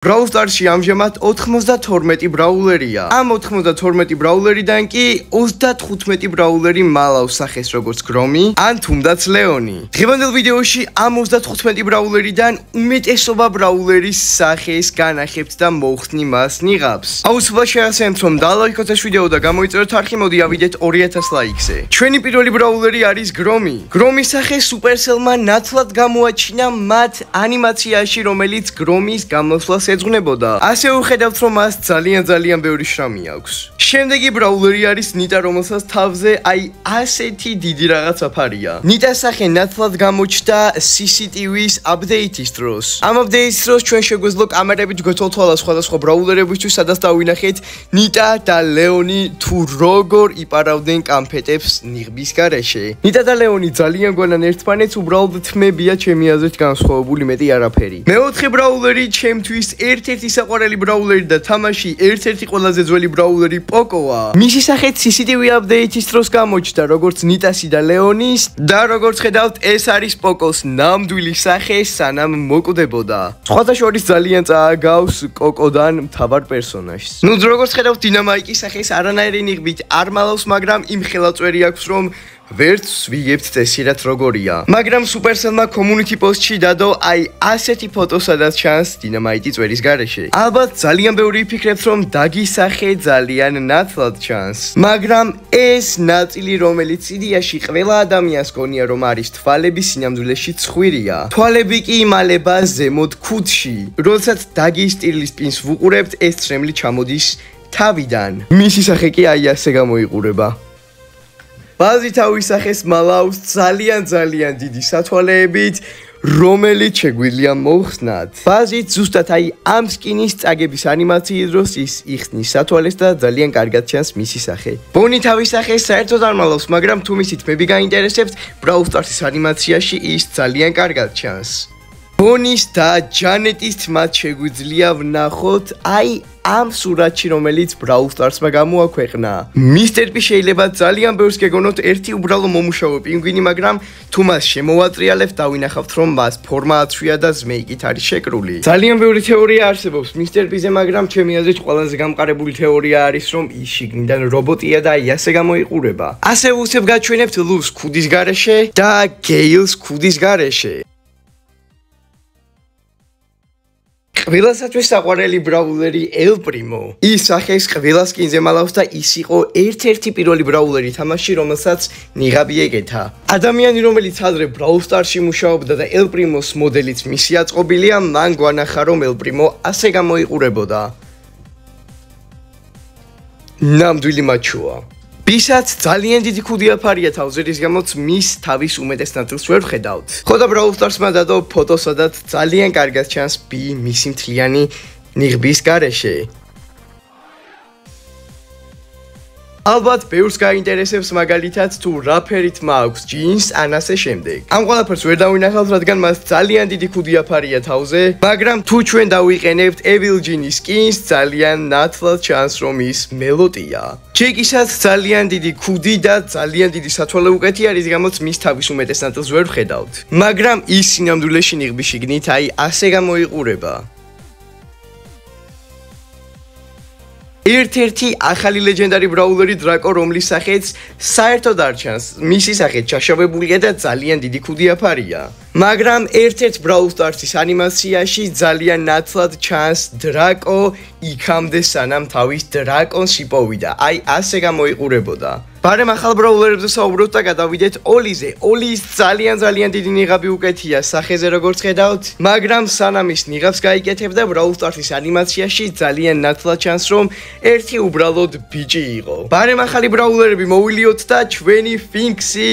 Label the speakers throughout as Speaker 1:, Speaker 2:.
Speaker 1: Brawl Stars-ში ამჟამად 92 ბრაულერია. Ამ 92 ბრაულერიდან კი 35 ბრაულერი მალავს სახეს როგორც გრომი, ან თუნდაც ლეონი. დღევანდელ ვიდეოში ამ 35 ბრაულერიდან უმეტესობა ბრაულერის სახეს განახებთ და მოხსნი მას ნიღაბს. აუცილებლად შეასწავლეთ რომ დალაიქოთ ეს ვიდეო და გამოიწეროთ არხი, მოდი ავიდეთ 2000 ლაიქზე. ჩვენი პირველი ბრაულერი არის გრომი. გრომის სახე Supercell-მა ნათლად გამოაჩინა მათ ანიმაციაში, რომელიც გრომის გამოსვლას ეძღვნებოდა. ასე ვხედავთ რომ მას ძალიან ბევრი შრამი აქვს. შემდეგი ბრაულერი არის ნიტა, რომელსაც თავზე ასეთი დიდი რაღაცა ფარია. ნიტას სახე ნათლად გამოჩნდა CCTV-ის აპდეიტის დროს. ამ აპდეიტის დროს ჩვენ შეგვეძლო კამერებით გვეთვალთვალა სხვადასხვა ბრაულერებისთვის, სადაც დავინახეთ ნიტა და ლეონი თუ როგორ იპარავდნენ კამფეტებს ნიღბის გარეშე. ნიტა და ლეონი ძალიან გვანან ერთმანეთს, უბრალოდ თმებია ჩემი აზრით განსხვავებული, მეტი არაფერი. მეოთხე ბრაულერი ჩემთვის ერთ-ერთი საყვარელი ბრაულერი და თამაში ერთ-ერთი ყველაზე ძველი ბრაულერი პოკოა. მისი სახეც CCTV აპდეიტის დროს გამოჩნდა, როგორც ნიტასი და ლეონის და როგორც ხედავთ, ეს არის პოკოს ნამდვილი სახე, სანამ მოკვდებოდა. სხვათა შორის ძალიან წააგავს კოკოდან მთავარ პერსონაჟს. ნუ როგორც ხედავთ, დინამაიკის სახეს არანაირი ნიღბით არ მალავს, მაგრამ იმ ხელაწვერი აქვს, რომ ვერც ვიგებთ წესირად როგორია. მაგრამ Supercell-მა community post-ში დადო ასეთი ფოტო, სადაც ჩანს დინამაიტი წვერის გარეშე. ალბათ ძალიან ბევრი იფიქრებს, რომ დაგის სახე ძალიან ნათლად ჩანს. მაგრამ ეს ნაწილი, რომელიც იდეაში ყველა ადამიანს გონია, რომ არის თვალები, სინამდვილეში ცხვირია. თვალები კი იმალება ზემოთ ქუდში. როდესაც დაგის სტილის პინს ვუყურებთ, ეს ცრემლი ჩამოდის თავიდან. მისი სახე კი ასე გამოიყურება. ბაზი თავის სახეს მალავს ძალიან დიდი სათვალეებით, რომელიც შეგვიძლია მოხსნათ. ბაზით ზუსტად ამ სკინის წაგების ანიმაციის დროს ის იხსნის სათვალეს და ძალიან კარგად ჩანს მისი სახე. ბონი თავის სახეს საერთოდ არ მალავს, მაგრამ თუ მისი თმები გაინტერესებთ, Brawl Stars-ის ანიმაციაში ის ძალიან კარგად ჩანს. ბონის და ჯანეტის თმაც შეგვიძლია ვნახოთ ამ სურათში, რომელიც Brawl Stars-მა გამოაქვეყნა. Mr. P შეიძლება ძალიან ბევრს გეგონოთ ერთი უბრალო მომუშავე პინგვინი, მაგრამ თუ მას შემოვატრიალებთ, დავინახავთ, რომ მას ფორმა აცვია და ზმეიკით არის შეკრული. ძალიან ბევრი თეორია არსებობს Mr. P-ზე, მაგრამ ჩემი აზრით ყველაზე გამყარებული თეორია არის, რომ ის შიგნიდან რობოტია და ასე გამოიყურება. ასე ვუცებ გაჩვენებთ ლუს ქუდის გარეშე და გეილს ქუდის გარეშე. ყველასათვის საყვარელი ბრაულერი El Primo. ის სახეს ყველა სკინზე მალავს და ის იყო ერთ-ერთი პირველი ბრაულერი თამაში, რომელსაც ნიღაბი ეკეთა. ადამიანი, რომელიც ადრე Brawl Stars-ში მუშაობდა და El Primos მოდელიც მისი აწყობილია, მან გვანახა, რომ El Primo ასე გამოიყურებოდა. ნამდვილი მაჩოა. ბისაც ძალიან დიდი ქუდი აფარია თავზე, რის გამოც მის თავის უმეტეს ნაწილს ვერ ვხედავთ. ხო და Brawl Stars-მა დადო ფოტო, სადაც ძალიან კარგად ჩანს ბი მისი მთლიანი ნიღბის გარეშე. ალბათ ბევრს გაინტერესებს მაგალითად თუ რა ფერით მაქვს ჯინს ან ასე შემდეგ. ამ ყველაფერს ვერ დავინახავთ, რადგან მას ძალიან დიდი ქუდი აფარია თავზე, მაგრამ თუ ჩვენ დავიყენებთ Evil Genie skins, ძალიან ნათლად ჩანს, რომ ის მელოტია. ჯეკისაც ძალიან დიდი ქუდი და ძალიან დიდი სათვალე უკეთი არის, გამოც მის თავის უმეტეს ნაწილს ვერ ვხედავთ. მაგრამ ის სინამდვილეში ნიღბის შიგნით ასე გამოიყურება. ერთ-ერთი ახალი ლეგენდარი ბრაულერი დრაკო, რომლის სახეც საერთოდ არ ჩანს. მისი სახე ჩაშავებულია და ძალიან დიდი ქუდი აფარია. მაგრამ ერთ-ერთ Brawl Stars-ის ანიმაციაში ძალიან ნათლად ჩანს დრაკო იქამდე, სანამ თავის დრაკონს იპოვიდა. ასე გამოიყურებოდა. ბარემ ახალ ბრაულერებზე საუბრობთ და გადავიდეთ ოლიზე. ოლის ძალიან დიდი ნიღაბი უკეთია სახეზე, როგორც ხედავთ, მაგრამ სანამ ის ნიღაბს გაიკეთებდა, Brawl Stars-ის ანიმაციაში ძალიან ნათლად ჩანს, რომ ერთი უბრალოდ ბიჭი იყო. ბარემ ახალი ბრაულერები მოვილიოთ და ჩვენი Finksy,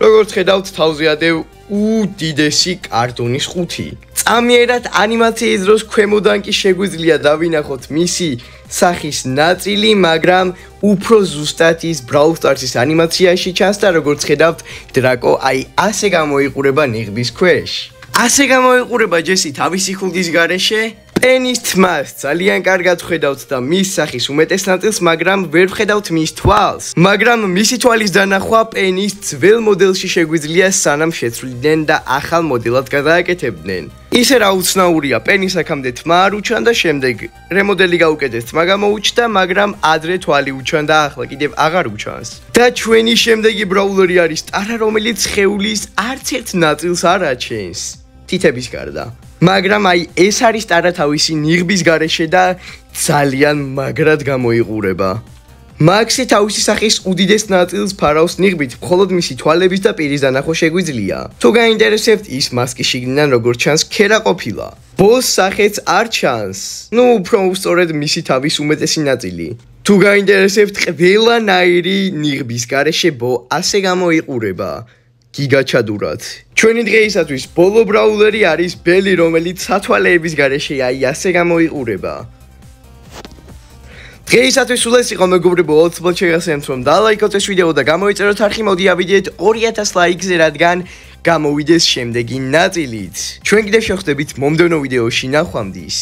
Speaker 1: როგორც ხედავთ, თავზე ადევ უდიდესი კარტონის ყუთი. წამიერად ანიმაციის დროს ქვემოდან კი შეგვიძლია დავინახოთ მისი სახის ნაწილი, მაგრამ უფრო ზუსტად ის Brawl Stars-ის ანიმაციაში ჩანს და როგორც ხედავთ, დრაკო ასე გამოიყურება ნიღბის ქვეშ. ასე გამოიყურება ჯესი თავისი ხუდის გარეშე პენის თმას ძალიან კარგად ხედავთ და მის სახის უმეტეს ნაწილს, მაგრამ ვერ ვხედავთ მის თვალს. მაგრამ მისი თვალის დანახვა პენის ძველ მოდელში შეგვიძლია, სანამ შეცვლიდნენ და ახალ მოდელად გადააკეთებდნენ. ისე რა უცნაურია, პენის აქამდე თმა არ უჩანდა, შემდეგ რემოდელი გაუკეთეს, თმა გამოუჩნდა, მაგრამ ადრე თვალი უჩანდა, ახლა კიდევ აღარ უჩანს. და ჩვენი შემდეგი ბრაულერი არის ტარა, რომელიც სხეულის არც ერთ ნაწილს არ აჩენს, თითების გარდა. მაგრამ აი ეს არის ტარა თავისი ნიღბის გარეშე და ძალიან მაგრად გამოიყურება. მაქსი თავისი სახის უდიდეს ნაწილს ფარავს ნიღბით, მხოლოდ მისი თვალების და პირის დანახვა შეგვიძლია. თუ გაინტერესებთ, ის მასკის შიგნიდან როგორც ჩანს ქერა ყოფილა. ბოს სახეც არ ჩანს. უფრო უსწორედ მისი თავის უმეტესი ნაწილი. თუ გაინტერესებთ, ყველანაირი ნიღბის გარეშე ბო ასე გამოიყურება. გიგაჩადურად. ჩვენი დღეისათვის ბოლო ბრაულერი არის ბელი, რომელიც სათვალეების გარეშე აი ასე გამოიყურება. დღეისათვის სულ ეს იყო, მეგობრებო, ოცბად შეგახსენებთ, რომ დალაიქოთ ეს ვიდეო და გამოიწეროთ არხი, მოდი ავიდეთ 2000 ლაიქზე, რადგან გამოვიდეს შემდეგი ნაწილიც. ჩვენ კიდევ შევხვდებით მომდევნო ვიდეოში, ნახვამდის.